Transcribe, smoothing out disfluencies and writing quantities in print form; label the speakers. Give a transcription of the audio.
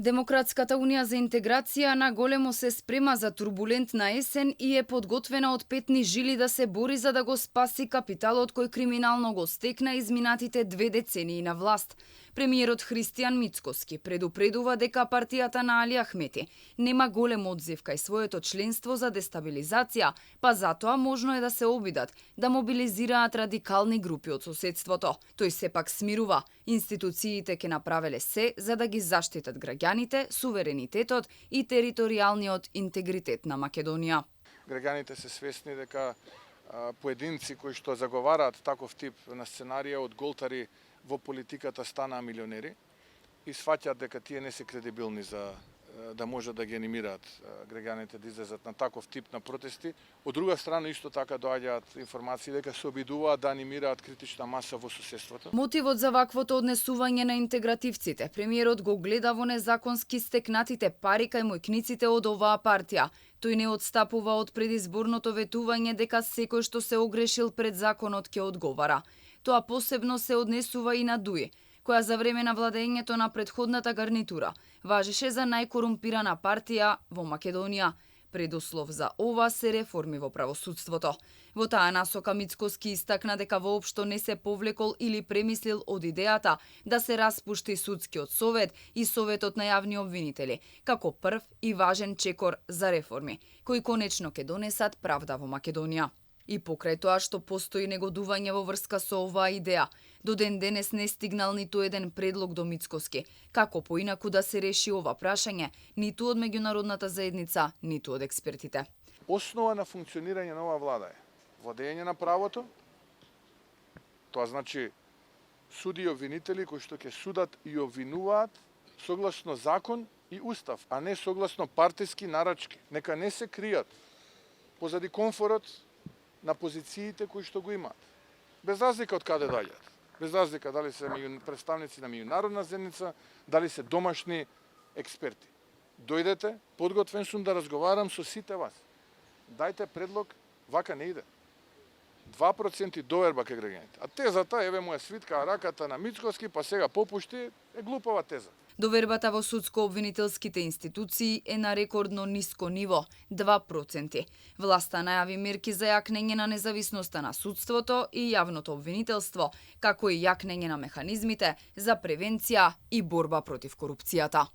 Speaker 1: Демократската унија за интеграција на големо се спрема за турбулентна есен и е подготвена од петни жили да се бори за да го спаси капиталот кој криминално го стекна изминатите 2 децении на власт. Премиерот Христијан Мицкоски предупредува дека партијата на Али Ахмети нема голем одзив кај своето членство за дестабилизација, па затоа можно е да се обидат да мобилизираат радикални групи од соседството. Тој сепак смирува, институциите ќе направеле се за да ги заштитат граѓаните, суверенитетот и територијалниот интегритет на Македонија.
Speaker 2: Граѓаните се свесни дека поединци кои што заговараат таков тип на сценарија од голтари во политиката станаа милионери и сваќаат дека тие не се кредибилни за да можат да ги анимираат граѓаните да излезат на таков тип на протести. Од друга страна исто така доаѓаат информации дека се обидуваат да анимираат критична маса во соседството.
Speaker 1: Мотивот за ваквото однесување на интегративците премиерот го гледа во незаконски стекнатите пари кај мојкниците од оваа партија. Тој не отстапува од предизборното ветување дека секој што се огрешил пред законот ќе одговара. Тоа посебно се однесува и на Дуи, која за време на владењето на претходната гарнитура важеше за најкорумпирана партија во Македонија. Предуслов за ова се реформи во правосудството. Во таа насока Мицкоски истакна дека воопшто не се повлекол или премислил од идејата да се распушти судскиот совет и советот на јавни обвинители, како прв и важен чекор за реформи, кои конечно ќе донесат правда во Македонија. И покрај тоа што постои негодување во врска со оваа идеја, до ден денес не стигнал ниту еден предлог до Мицкоски, како поинаку да се реши ова прашање, ниту од меѓународната заедница, ниту од експертите.
Speaker 2: Основа на функционирање на оваа влада е владење на правото, тоа значи суди и обвинители кои што ќе судат и обвинуваат согласно закон и устав, а не согласно партиски нарачки. Нека не се кријат позади комфорот на позициите кои што го имаат. Без разлика од каде доаѓаат. Без разлика дали се представници на меѓународна заедница, дали се домашни експерти. Дојдете, подготвен сум да разговарам со сите вас. Дајте предлог, вака не иде. 2% доверба кај граѓаните. А тезата, еве му е свитка раката на Мицкоски, па сега попушти, е глупава теза.
Speaker 1: Довербата во судско-обвинителските институции е на рекордно ниско ниво – 2%. Власта најави мерки за јакнење на независноста на судството и јавното обвинителство, како и јакнење на механизмите за превенција и борба против корупцијата.